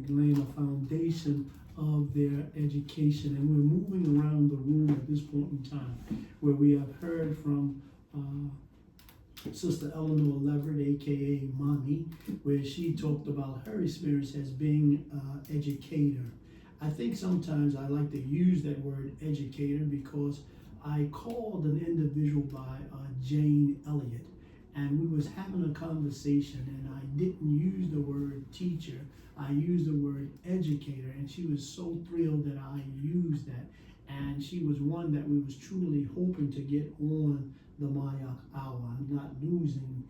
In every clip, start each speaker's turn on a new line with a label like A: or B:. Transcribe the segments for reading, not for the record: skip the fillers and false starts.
A: laying a foundation of their education. And we're moving around the room at this point in time, where we have heard from Sister Eleanor Leverette, aka Mommy, where she talked about her experience as being an educator. I think sometimes I like to use that word educator because I called an individual by Jane Elliott, and we was having a conversation, and I didn't use the word teacher. I used the word educator, and she was so thrilled that I used that. And she was one that we was truly hoping to get on the MyWLAS hour. I'm not losing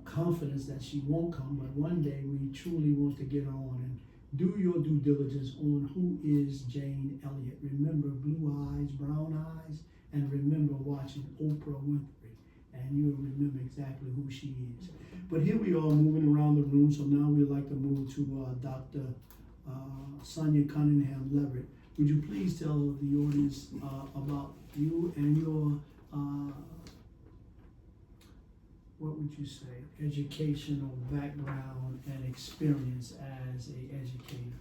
A: confidence that she won't come, but one day we truly want to get her on. And do your due diligence on who is Jane Elliott. Remember blue eyes, brown eyes, and remember watching Oprah Winfrey, and you'll remember exactly who she is. But here we are moving around the room, so now we'd like to move to Dr. Sonia Cunningham Leverette. Would you please tell the audience about you and your what would you say, educational background and experience as an educator?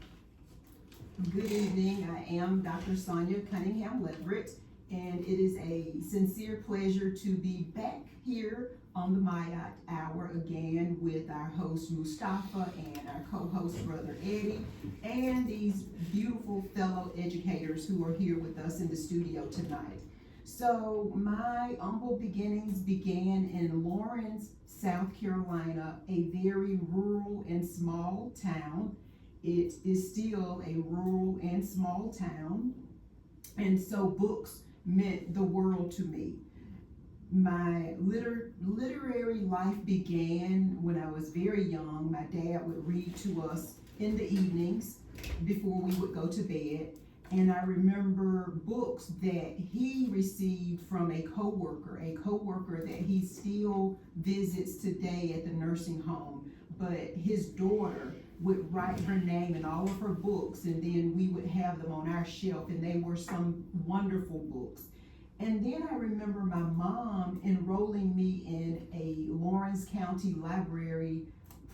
B: Good evening. I am Dr. Sonia Cunningham Leverette, and it is a sincere pleasure to be back here on the MyWLAS Hour again with our host Mustafa and our co-host Brother Eddie, and these beautiful fellow educators who are here with us in the studio tonight. So my humble beginnings began in Lawrence, South Carolina, a very rural and small town. It is still a rural and small town, and so books meant the world to me. My literary life began when I was very young. My dad would read to us in the evenings before we would go to bed. And I remember books that he received from a coworker that he still visits today at the nursing home. But his daughter would write her name in all of her books, and then we would have them on our shelf, and they were some wonderful books. And then I remember my mom enrolling me in a Lawrence County Library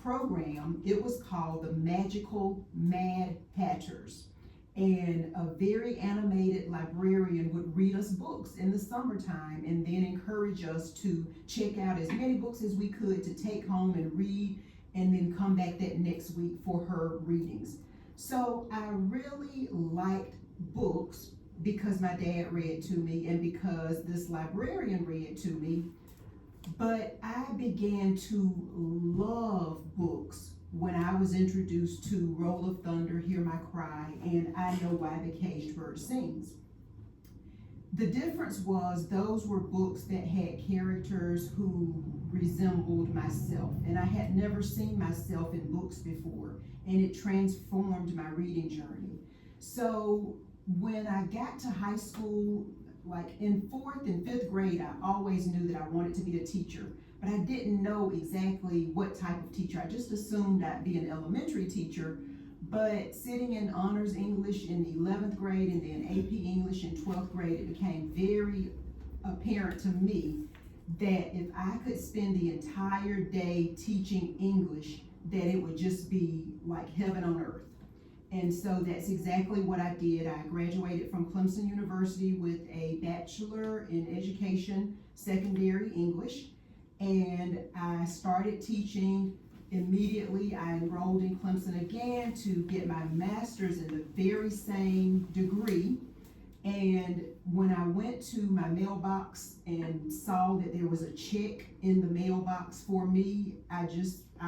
B: program. It was called the Magical Mad Hatters. And a very animated librarian would read us books in the summertime and then encourage us to check out as many books as we could to take home and read, and then come back that next week for her readings. So I really liked books because my dad read to me and because this librarian read to me. But I began to love books when I was introduced to Roll of Thunder, Hear My Cry, and I Know Why the Caged Bird Sings. The difference was those were books that had characters who resembled myself, and I had never seen myself in books before, and it transformed my reading journey. So when I got to high school, like in 4th and 5th grade, I always knew that I wanted to be a teacher, but I didn't know exactly what type of teacher. I just assumed I'd be an elementary teacher. But sitting in honors English in 11th grade and then AP English in 12th grade, it became very apparent to me that if I could spend the entire day teaching English, that it would just be like heaven on earth. And so that's exactly what I did. I graduated from Clemson University with a Bachelor in Education, Secondary English, and I started teaching. Immediately, I enrolled in Clemson again to get my master's in the very same degree. And when I went to my mailbox and saw that there was a check in the mailbox for me, I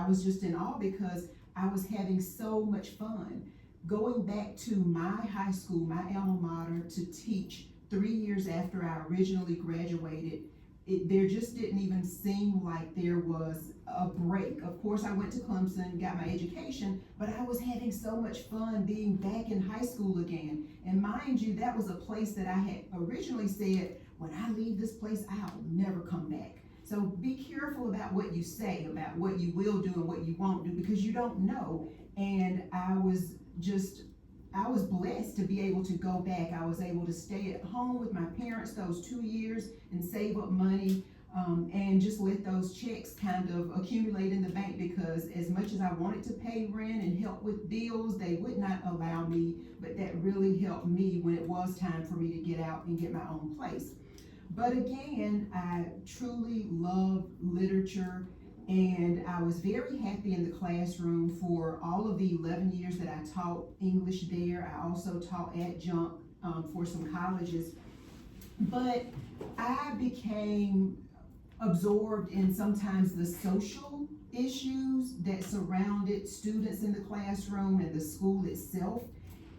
B: was just in awe because I was having so much fun. Going back to my high school, my alma mater, to teach 3 years after I originally graduated, there just didn't even seem like there was a break. Of course, I went to Clemson, got my education, but I was having so much fun being back in high school again. And mind you, that was a place that I had originally said, when I leave this place, I'll never come back. So be careful about what you say, about what you will do and what you won't do, because you don't know. And I was blessed to be able to go back. I was able to stay at home with my parents those 2 years and save up money and just let those checks kind of accumulate in the bank, because as much as I wanted to pay rent and help with bills, they would not allow me, but that really helped me when it was time for me to get out and get my own place. But again, I truly love literature, and I was very happy in the classroom for all of the 11 years that I taught English there. I also taught adjunct for some colleges, but I became absorbed in sometimes the social issues that surrounded students in the classroom and the school itself,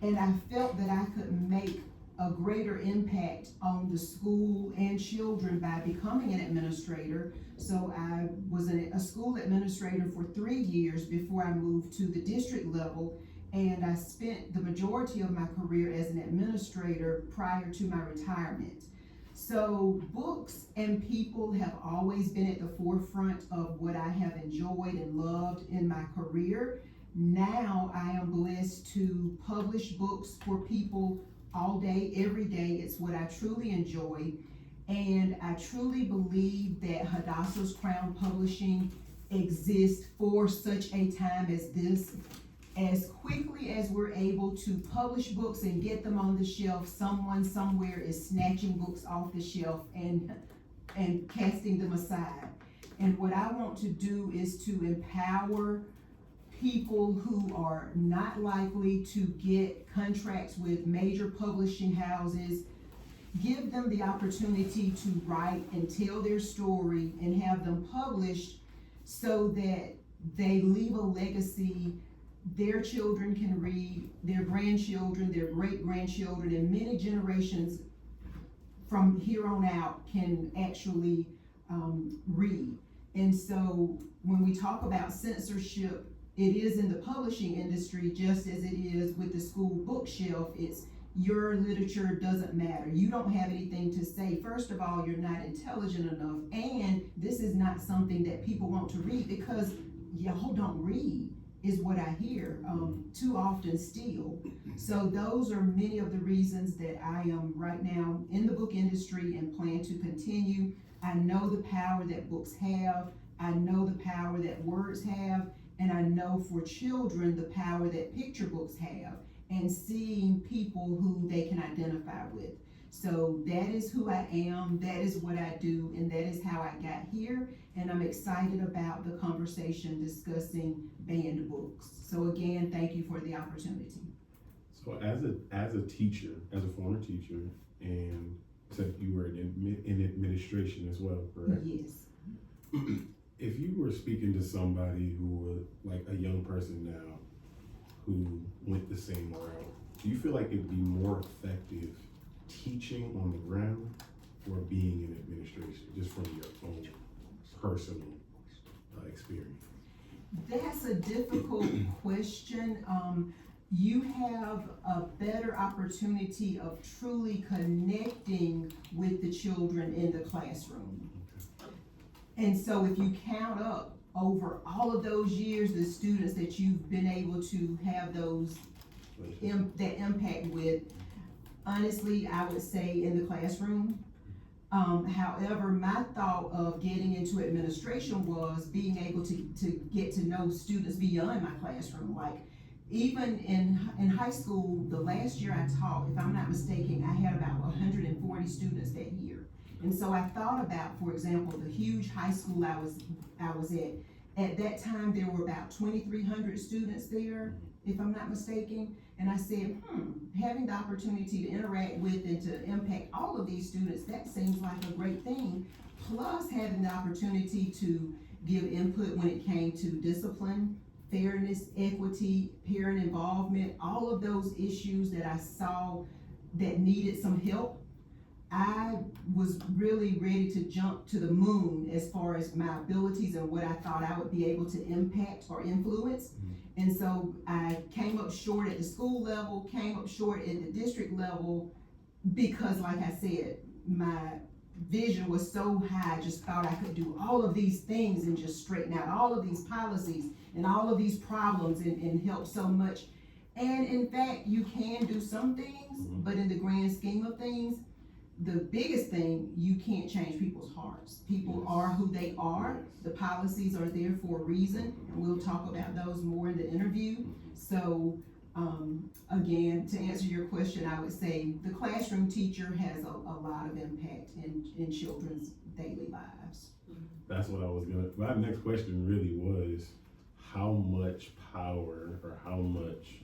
B: and I felt that I could make a greater impact on the school and children by becoming an administrator. So I was a school administrator for 3 years before I moved to the district level, and I spent the majority of my career as an administrator prior to my retirement. So books and people have always been at the forefront of what I have enjoyed and loved in my career. Now I am blessed to publish books for people all day, every day. It's what I truly enjoy. And I truly believe that Hadassah's Crown Publishing exists for such a time as this. As quickly as we're able to publish books and get them on the shelf, someone somewhere is snatching books off the shelf and casting them aside. And what I want to do is to empower people who are not likely to get contracts with major publishing houses, give them the opportunity to write and tell their story and have them published so that they leave a legacy their children can read, their grandchildren, their great-grandchildren, and many generations from here on out can actually read. And so when we talk about censorship, it is in the publishing industry just as it is with the school bookshelf. It's your literature doesn't matter. You don't have anything to say. First of all, you're not intelligent enough, and this is not something that people want to read because y'all don't read, is what I hear too often still. So those are many of the reasons that I am right now in the book industry and plan to continue. I know the power that books have. I know the power that words have. And I know for children the power that picture books have, and seeing people who they can identify with. So that is who I am, that is what I do, and that is how I got here. And I'm excited about the conversation discussing banned books. So again, thank you for the opportunity.
C: So as a teacher, as a former teacher, and said you were in administration as well, correct?
B: Yes.
C: If you were speaking to somebody who was like a young person now who went the same route, do you feel like it'd be more effective teaching on the ground or being in administration, just from your own personal experience?
B: That's a difficult question. You have a better opportunity of truly connecting with the children in the classroom. And so if you count up over all of those years, the students that you've been able to have those that impact with, honestly, I would say in the classroom. However, my thought of getting into administration was being able to get to know students beyond my classroom. Like even in high school, the last year I taught, if I'm not mistaken, I had about 140 students that year. And so I thought about, for example, the huge high school I was at. At that time, there were about 2,300 students there, if I'm not mistaken. And I said, having the opportunity to interact with and to impact all of these students, that seems like a great thing. Plus having the opportunity to give input when it came to discipline, fairness, equity, parent involvement, all of those issues that I saw that needed some help. I was really ready to jump to the moon as far as my abilities and what I thought I would be able to impact or influence. And so I came up short at the school level, came up short at the district level, because like I said, my vision was so high, I just thought I could do all of these things and just straighten out all of these policies and all of these problems and help so much. And in fact, you can do some things, but in the grand scheme of things, the biggest thing, you can't change people's hearts. People are who they are. The policies are there for a reason, and we'll talk about those more in the interview. So, again, to answer your question, I would say the classroom teacher has a lot of impact in children's daily lives.
C: That's what I was gonna, my next question really was, how much power or how much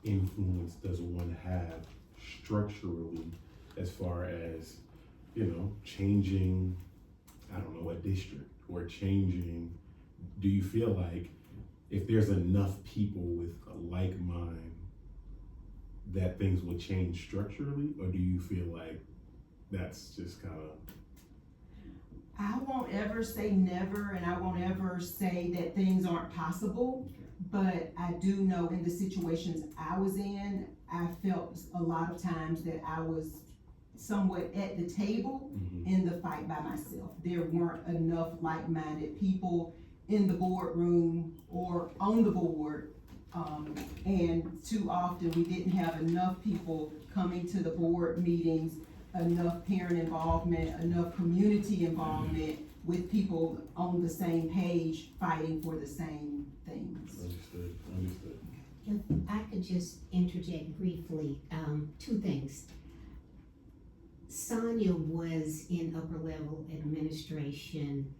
C: influence does one have structurally as far as, changing, I don't know, a district or changing, do you feel like if there's enough people with a like mind that things will change structurally, or do you feel like that's just kind of?
B: I won't ever say never, and I won't ever say that things aren't possible, but I do know in the situations I was in, I felt a lot of times that I was somewhat at the table in the fight by myself. There weren't enough like-minded people in the boardroom or on the board, and too often we didn't have enough people coming to the board meetings, enough parent involvement, enough community involvement with people on the same page fighting for the same things.
C: Understood.
D: If I could just interject briefly, two things. Sonia was in upper level administration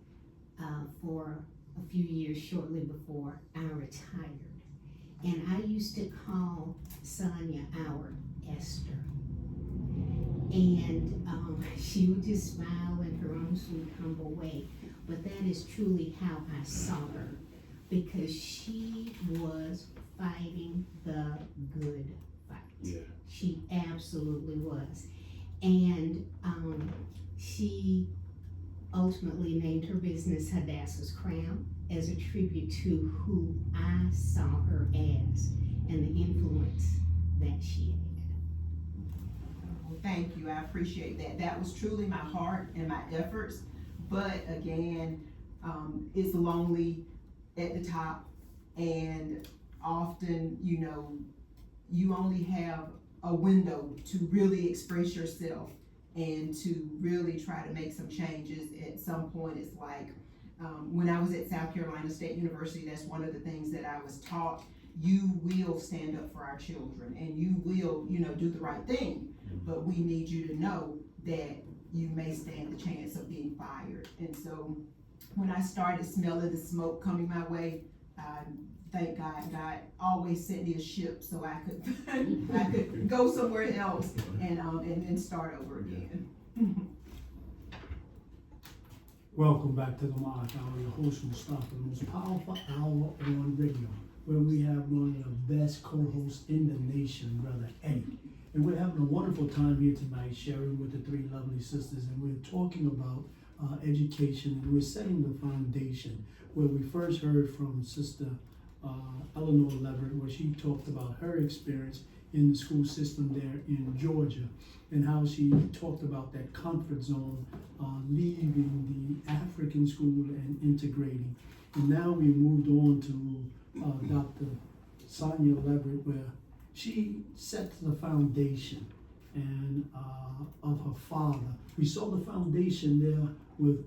D: for a few years shortly before I retired. And I used to call Sonia our Esther. And she would just smile in her own sweet, humble way. But that is truly how I saw her, because she was fighting the good fight.
C: Yeah.
D: She absolutely was. And she ultimately named her business Hadassah's Crown as a tribute to who I saw her as and the influence that she had.
B: Thank you, I appreciate that. That was truly my heart and my efforts, but again, it's lonely at the top, and often, you only have a window to really express yourself and to really try to make some changes. At some point, it's like, when I was at South Carolina State University, that's one of the things that I was taught. You will stand up for our children, and you will, do the right thing. But we need you to know that you may stand the chance of being fired. And so when I started smelling the smoke coming my way, thank God, God always sent me a ship so I could go somewhere else and start over again.
A: Welcome back to the Mark Hour, your host Mustafa, the most powerful hour on radio, where we have one of the best co-hosts in the nation, Brother Eddie. And we're having a wonderful time here tonight sharing with the three lovely sisters, and we're talking about education, and we're setting the foundation, where we first heard from Sister Eleanor Leverette, where she talked about her experience in the school system there in Georgia, and how she talked about that comfort zone, leaving the African school and integrating. And now we moved on to Dr. Sonia Leverette, where she sets the foundation and of her father. We saw the foundation there with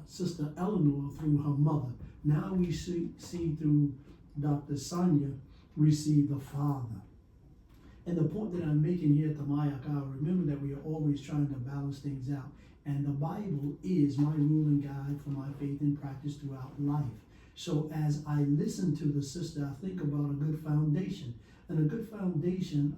A: Sister Eleanor through her mother. Now we see through Dr. Sonia, we see the father. And the point that I'm making here at the Mayak Hour, remember that we are always trying to balance things out. And the Bible is my rule and guide for my faith and practice throughout life. So as I listen to the sister, I think about a good foundation. And a good foundation,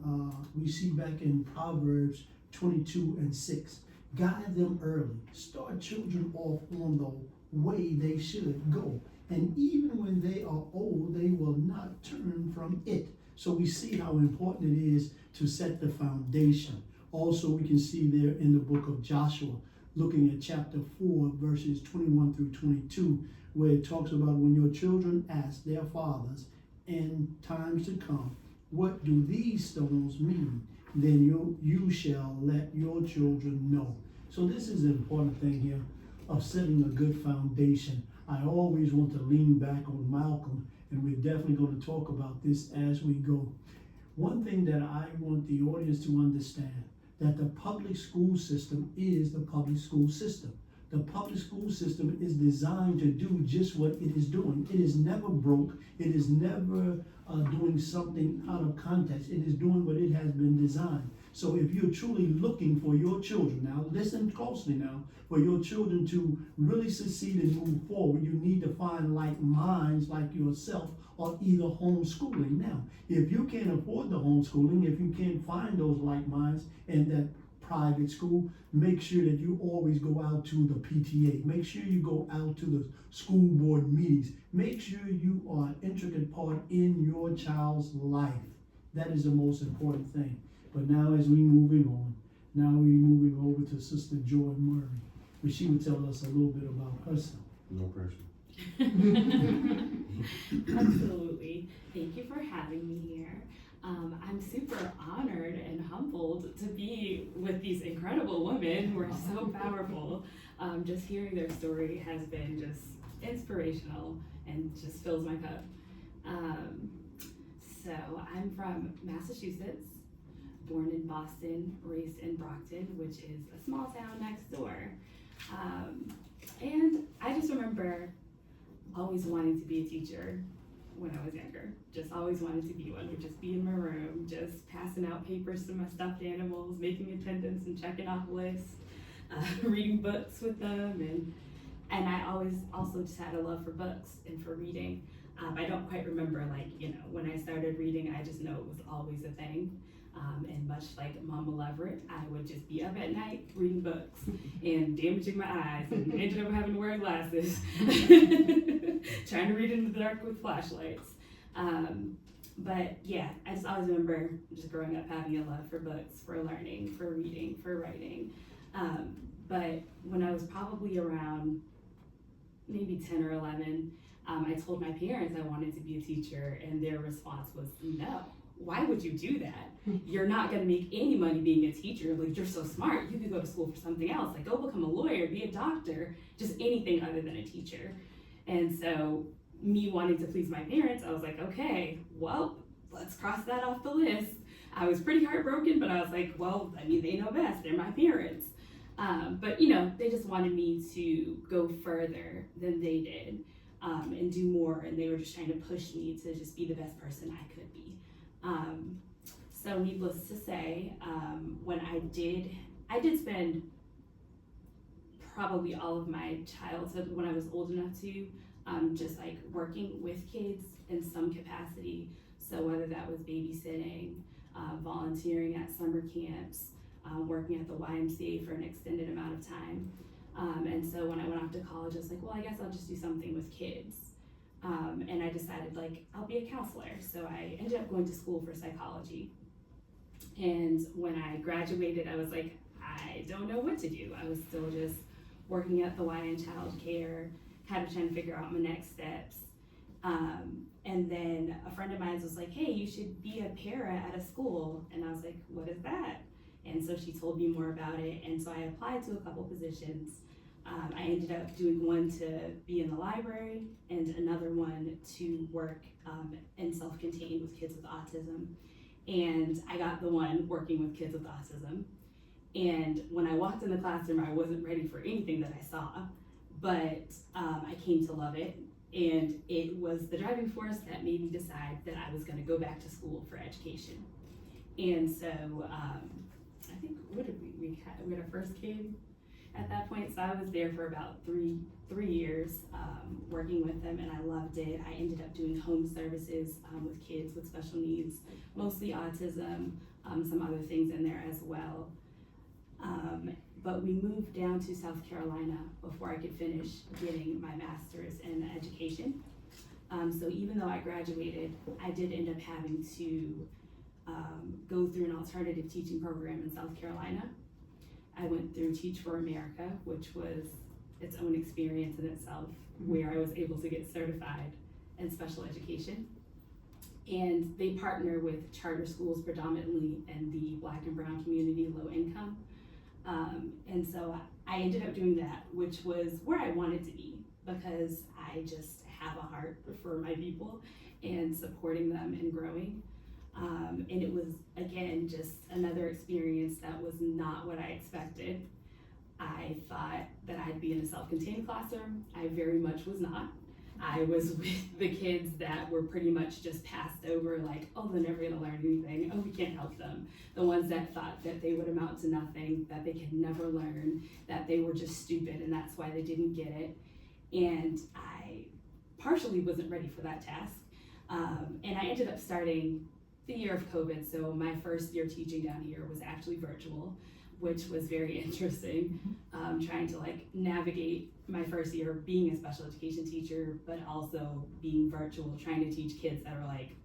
A: we see back in Proverbs 22:6. Guide them early. Start children off on the way they should go. And even when they are old, they will not turn from it. So we see how important it is to set the foundation. Also, we can see there in the book of Joshua, looking at chapter 4, verses 21 through 22, where it talks about when your children ask their fathers in times to come, what do these stones mean? Then you shall let your children know. So this is an important thing here of setting a good foundation. I always want to lean back on Malcolm, and we're definitely going to talk about this as we go. One thing that I want the audience to understand, that the public school system is the public school system. The public school system is designed to do just what it is doing. It is never broke. It is never doing something out of context. It is doing what it has been designed. So if you're truly looking for your children, now listen closely now, for your children to really succeed and move forward, you need to find like minds like yourself, or either homeschooling. Now, if you can't afford the homeschooling, if you can't find those like minds in that private school, make sure that you always go out to the PTA. Make sure you go out to the school board meetings. Make sure you are an intricate part in your child's life. That is the most important thing. But now as we moving on, now we're moving over to Sister Joy Murray, where she would tell us a little bit about herself.
C: No pressure.
E: Absolutely. Thank you for having me here. I'm super honored and humbled to be with these incredible women who are so powerful. Just hearing their story has been just inspirational and just fills my cup. So I'm from Massachusetts, born in Boston, raised in Brockton, which is a small town next door. And I just remember always wanting to be a teacher when I was younger. Just always wanted to be one. Would just be in my room, just passing out papers to my stuffed animals, making attendance and checking off lists, reading books with them, and I always also just had a love for books and for reading. I don't quite remember, like, when I started reading, I just know it was always a thing. And much like Mama Leverette, I would just be up at night reading books and damaging my eyes and ended up having to wear glasses, trying to read in the dark with flashlights. But yeah, I just always remember just growing up having a love for books, for learning, for reading, for writing. But when I was probably around maybe 10 or 11, I told my parents I wanted to be a teacher, and their response was, no. Why would you do that? You're not going to make any money being a teacher. Like, you're so smart. You could go to school for something else. Like, go become a lawyer, be a doctor, just anything other than a teacher. And so me wanting to please my parents, I was like, okay, well, let's cross that off the list. I was pretty heartbroken, but I was like, well, I mean, they know best. They're my parents. But, they just wanted me to go further than they did and do more. And they were just trying to push me to just be the best person I could be. So needless to say, when I did spend probably all of my childhood when I was old enough to, just like working with kids in some capacity. So whether that was babysitting, volunteering at summer camps, working at the YMCA for an extended amount of time. And so when I went off to college, I was like, well, I guess I'll just do something with kids. And I decided, I'll be a counselor. So I ended up going to school for psychology. And when I graduated, I was like, I don't know what to do. I was still just working at the YN Child Care, kind of trying to figure out my next steps. And then a friend of mine was like, hey, you should be a para at a school. And I was like, what is that? And so she told me more about it. And so I applied to a couple positions. I ended up doing one to be in the library and another one to work in self-contained with kids with autism. And I got the one working with kids with autism. And when I walked in the classroom, I wasn't ready for anything that I saw, but I came to love it. And it was the driving force that made me decide that I was going to go back to school for education. And so I think, what did we had our first kid at that point, so I was there for about three years working with them, and I loved it. I ended up doing home services with kids with special needs, mostly autism, some other things in there as well. But we moved down to South Carolina before I could finish getting my master's in education. So even though I graduated, I did end up having to go through an alternative teaching program in South Carolina. I went through Teach for America, which was its own experience in itself, where I was able to get certified in special education. And they partner with charter schools predominantly in the Black and brown community, low income. And so I ended up doing that, which was where I wanted to be, because I just have a heart for my people and supporting them and growing. And it was, again, just another experience that was not what I expected. I thought that I'd be in a self-contained classroom. I very much was not. I was with the kids that were pretty much just passed over, like, oh, they're never gonna learn anything. Oh, we can't help them. The ones that thought that they would amount to nothing, that they could never learn, that they were just stupid and that's why they didn't get it. And I partially wasn't ready for that task. And I ended up starting the year of COVID. So my first year teaching down here was actually virtual, which was very interesting. Trying to like navigate my first year being a special education teacher, but also being virtual, trying to teach kids that are like,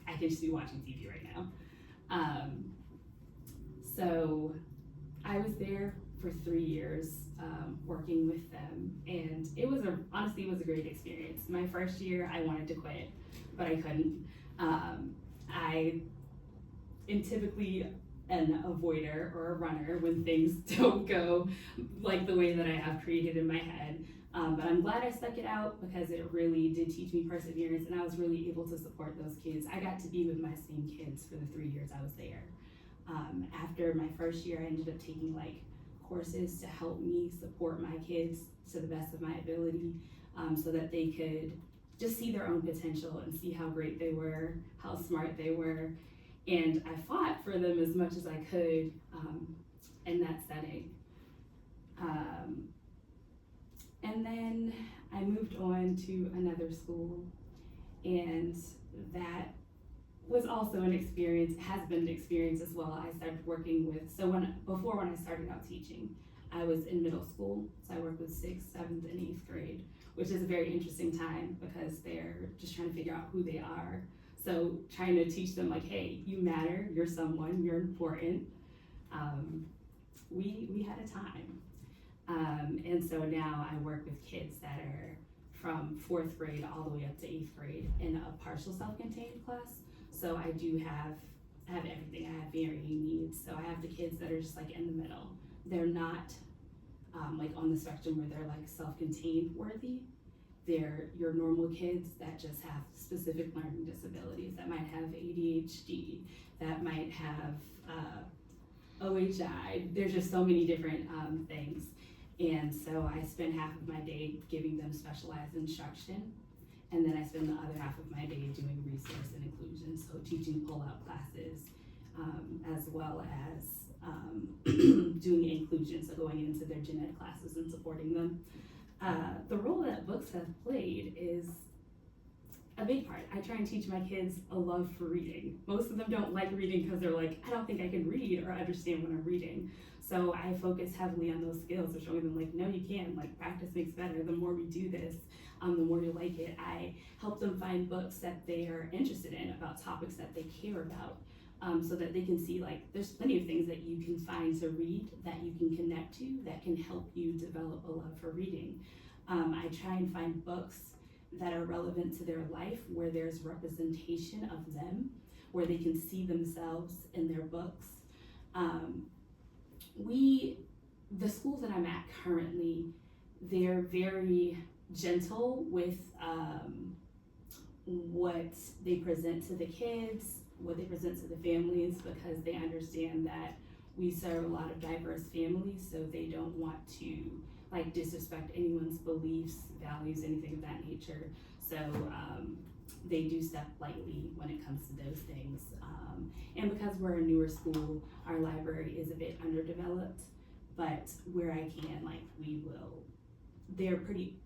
E: I can just be watching TV right now. So I was there for 3 years, working with them, and it was honestly, it was a great experience. My first year, I wanted to quit, but I couldn't. I am typically an avoider or a runner when things don't go like the way that I have created in my head. But I'm glad I stuck it out because it really did teach me perseverance, and I was really able to support those kids. I got to be with my same kids for the 3 years I was there. After my first year, I ended up taking like courses to help me support my kids to the best of my ability, so that they could just see their own potential and see how great they were, how smart they were. And I fought for them as much as I could in that setting. And then I moved on to another school, and that was also an experience, has been an experience as well. I started working with, before when I started out teaching, I was in middle school, so I worked with 6th, 7th, and 8th grade, which is a very interesting time because they're just trying to figure out who they are. So trying to teach them like, hey, you matter, you're someone, you're important. We had a time. And so now I work with kids that are from 4th grade all the way up to 8th grade in a partial self-contained class. So I do have everything. I have varying needs. So I have the kids that are just like in the middle. They're not like on the spectrum where they're like self-contained worthy. They're your normal kids that just have specific learning disabilities, that might have ADHD, that might have OHI. There's just so many different things. And so I spend half of my day giving them specialized instruction. And then I spend the other half of my day doing resource and inclusion. So teaching pull-out classes, as well as doing inclusion. So going into their gen ed classes and supporting them. The role that books have played is a big part. I try and teach my kids a love for reading. Most of them don't like reading because they're like, I don't think I can read or understand what I'm reading. So I focus heavily on those skills of showing them like, no, you can, like practice makes better. The more we do this, the more you like it. I help them find books that they are interested in about topics that they care about. So that they can see like there's plenty of things that you can find to read that you can connect to that can help you develop a love for reading. I try and find books that are relevant to their life where there's representation of them, where they can see themselves in their books. The schools that I'm at currently, they're very gentle with what they present to the kids, what they present to the families, because they understand that we serve a lot of diverse families, so they don't want to like disrespect anyone's beliefs, values, anything of that nature. So they do step lightly when it comes to those things. And because we're a newer school, our library is a bit underdeveloped, but where I can, like they're pretty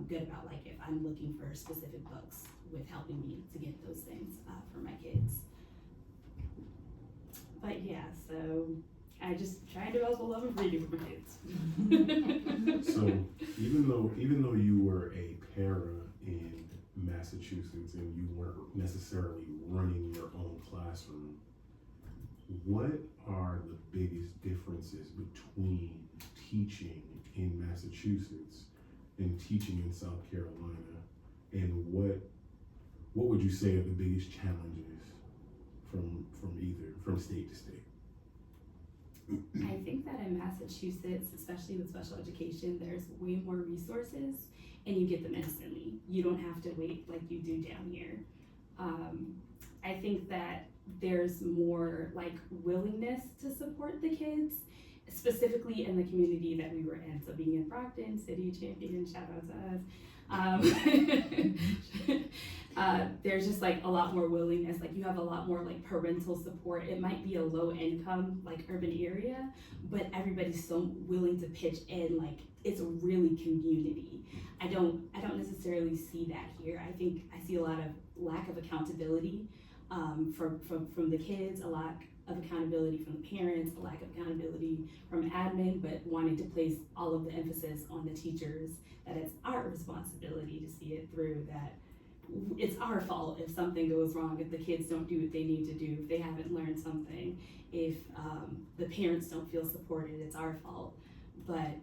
E: good about like if I'm looking for specific books with helping me to get those things for my kids. But yeah, so I just try and develop a love of reading for my kids.
C: So even though you were a para in Massachusetts and you weren't necessarily running your own classroom, what are the biggest differences between teaching in Massachusetts and teaching in South Carolina? And what would you say are the biggest challenges from state to state?
E: I think that in Massachusetts, especially with special education, there's way more resources and you get them instantly. You don't have to wait like you do down here. I think that there's more like willingness to support the kids, specifically in the community that we were in. So being in Brockton, City Champion, shout out to us. There's just like a lot more willingness, like you have a lot more like parental support. It might be a low income like urban area, but everybody's so willing to pitch in, like it's really community. I don't necessarily see that here. I think I see a lot of lack of accountability from the kids, a lack of accountability from the parents, a lack of accountability from admin, but wanting to place all of the emphasis on the teachers, that it's our responsibility to see it through, that it's our fault if something goes wrong, if the kids don't do what they need to do, if they haven't learned something, if the parents don't feel supported, it's our fault. But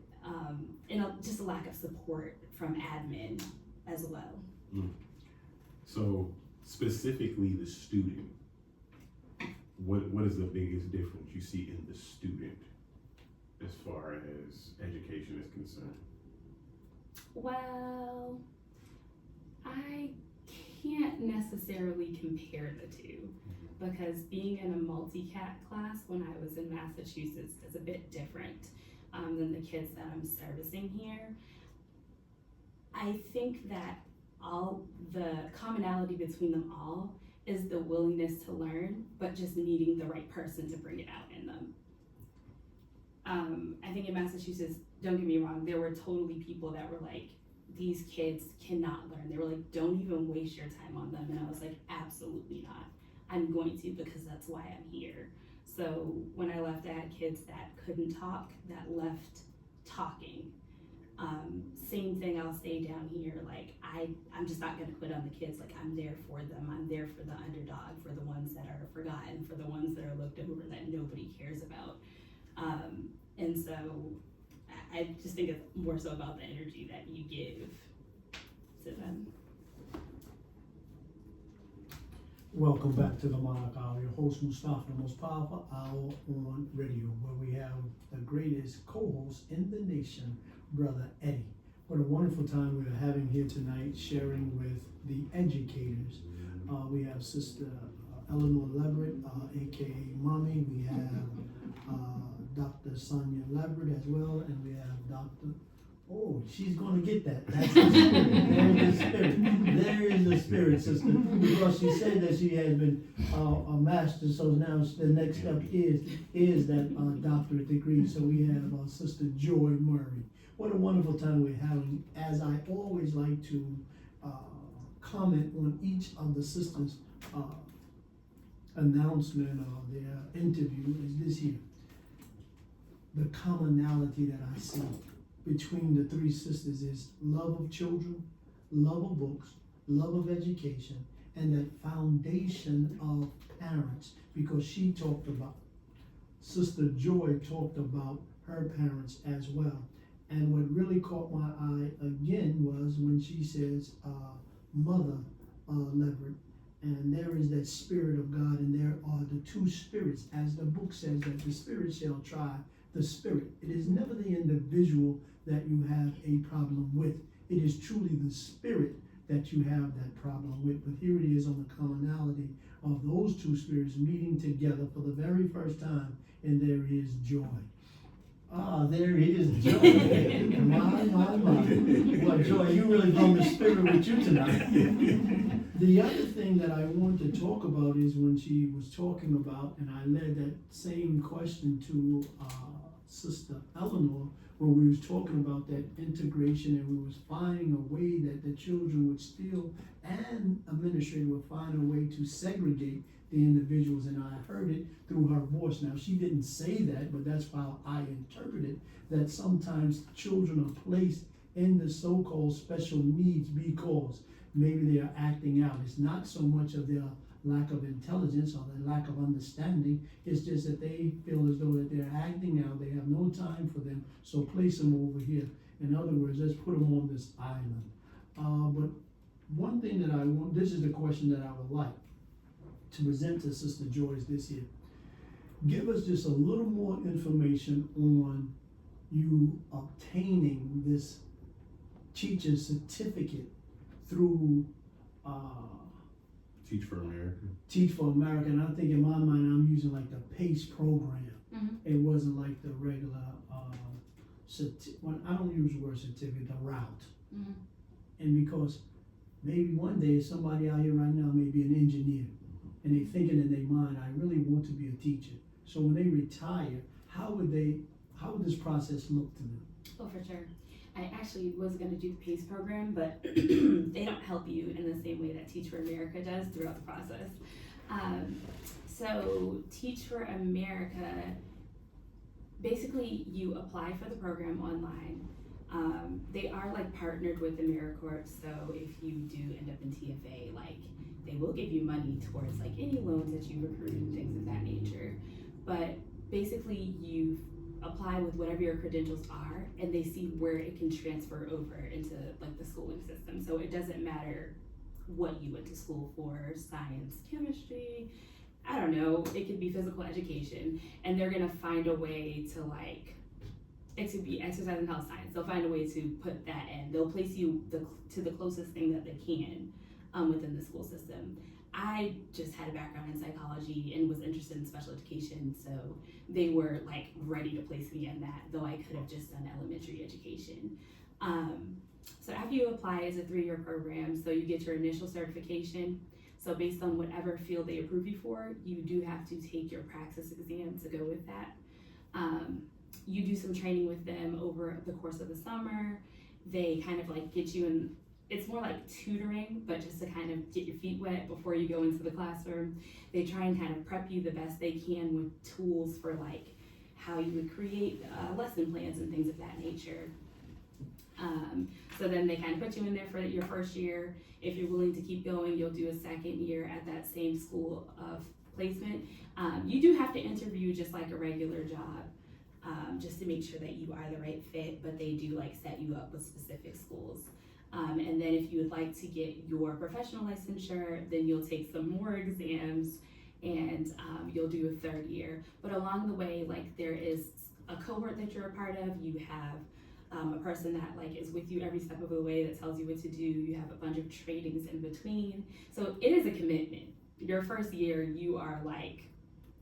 E: just a lack of support from admin as well.
C: So specifically the student, what is the biggest difference you see in the student as far as education is concerned?
E: Well, I can't necessarily compare the two, because being in a multi-cat class when I was in Massachusetts is a bit different than the kids that I'm servicing here. I think that all the commonality between them all is the willingness to learn, but just needing the right person to bring it out in them. I think in Massachusetts, don't get me wrong, there were totally people that were like, these kids cannot learn. They were like, don't even waste your time on them. And I was like, absolutely not. I'm going to, because that's why I'm here. So when I left, I had kids that couldn't talk, that left talking. Same thing, I'll say down here, like I'm just not gonna quit on the kids. Like I'm there for them. I'm there for the underdog, for the ones that are forgotten, for the ones that are looked over, that nobody cares about. And so I just think it's more so about the energy that you give to them.
A: Welcome back to the Monarch Hour. Your host Mustafa, the most powerful hour on radio, where we have the greatest co-host in the nation, Brother Eddie. What a wonderful time we are having here tonight, sharing with the educators. We have Sister Eleanor Leverette, aka Mommy. We have Dr. Sonia Leverette as well, and we have Dr. Oh, she's going to get that. That's the spirit. There is the spirit, sister. Because she said that she has been a master, so now the next step is that doctorate degree. So we have Sister Joy Murray. What a wonderful time we're having. As I always like to comment on each of the sisters' announcement or their interview is this here. The commonality that I see between the three sisters is love of children, love of books, love of education, and that foundation of parents, because she talked about, Sister Joy talked about her parents as well. And what really caught my eye again was when she says, Mother Leverette, and there is that Spirit of God, and there are the two spirits, as the book says, that the spirit shall try the spirit. It is never the individual that you have a problem with. It is truly the spirit that you have that problem with. But here it is on the commonality of those two spirits meeting together for the very first time, and there is joy. Ah, there is joy. My. Well, Joy, you really brought the spirit with you tonight. The other thing that I want to talk about is when she was talking about, and I led that same question to Sister Eleanor, when we was talking about that integration, and we was finding a way that the children would still, and administrator would find a way to segregate the individuals, and I heard it through her voice. Now, she didn't say that, but that's how I interpreted that sometimes children are placed in the so-called special needs because maybe they are acting out. It's not so much of their lack of intelligence or their lack of understanding. It's just that they feel as though that they're acting out. They have no time for them, so place them over here. In other words, let's put them on this island. But one thing that I want, this is the question that I would like to present to Sister Joyce this year. Give us just a little more information on you obtaining this teacher certificate through
C: Teach for America.
A: Teach for America, and I think in my mind I'm using like the PACE program. It wasn't like the regular, I don't use the word certificate, the route. And because maybe one day somebody out here right now may be an engineer, and they thinking in their mind, I really want to be a teacher. So when they retire, how would this process look to them?
E: Oh, for sure. I actually was going to do the PACE program, but they don't help you in the same way that Teach for America does throughout the process. So Teach for America, basically you apply for the program online. They are like partnered with AmeriCorps, so if you do end up in TFA, like they will give you money towards like any loans that you accrued and things of that nature. But basically you apply with whatever your credentials are, and they see where it can transfer over into like the schooling system. So it doesn't matter what you went to school for, science, chemistry, I don't know, it could be physical education, and they're gonna find a way to like, it could be exercise and health science, they'll find a way to put that in. They'll place you to the closest thing that they can within the school system. I just had a background in psychology and was interested in special education, so they were like ready to place me in that, though I could have just done elementary education. So after you apply, it's a 3-year program, so you get your initial certification. So based on whatever field they approve you for, you do have to take your praxis exam to go with that. You do some training with them over the course of the summer. They kind of like get you in, it's more like tutoring, but just to kind of get your feet wet before you go into the classroom. They try and kind of prep you the best they can with tools for like how you would create lesson plans and things of that nature. So then they kind of put you in there for your first year. If you're willing to keep going, you'll do a second year at that same school of placement. You do have to interview just like a regular job, just to make sure that you are the right fit, but they do like set you up with specific schools. And then if you would like to get your professional licensure, then you'll take some more exams, and you'll do a 3rd year. But along the way, like there is a cohort that you're a part of. You have a person that like is with you every step of the way that tells you what to do. You have a bunch of trainings in between. So it is a commitment. Your first year, you are like,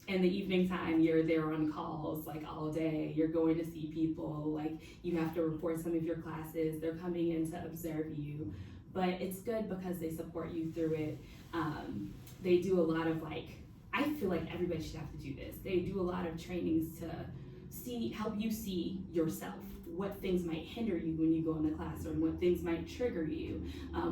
E: in the evening time, you're there on calls like all day. You're going to see people, like you have to report some of your classes. They're coming in to observe you, but it's good because they support you through it. They do a lot of like, I feel like everybody should have to do this. They do a lot of trainings to help you see yourself, what things might hinder you when you go in the classroom, what things might trigger you,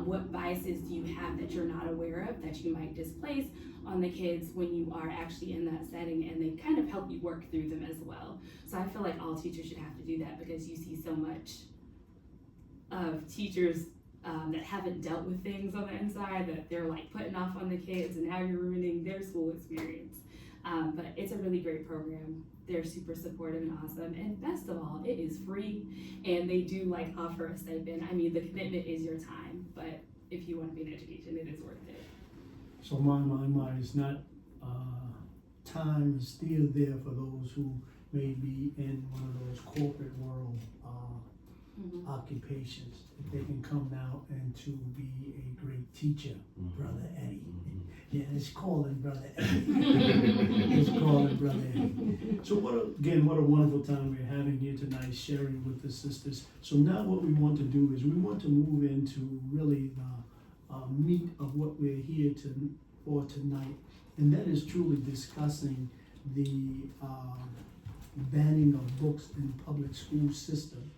E: what biases do you have that you're not aware of that you might displace on the kids when you are actually in that setting, and they kind of help you work through them as well. So I feel like all teachers should have to do that, because you see so much of teachers that haven't dealt with things on the inside that they're like putting off on the kids, and now you're ruining their school experience. But it's a really great program. They're super supportive and awesome, and best of all, it is free, and they do like offer a stipend. I mean, the commitment is your time, but if you want to be in education, it is worth it.
A: So my is not, time is still there for those who may be in one of those corporate world occupations. If they can come now and to be a great teacher, Brother Eddie. Yeah, it's calling Brother Eddie. It's calling Brother Eddie. So what a wonderful time we're having here tonight, sharing with the sisters. So now what we want to do is we want to move into really the meat of what we're here for tonight, and that is truly discussing the banning of books in public school system.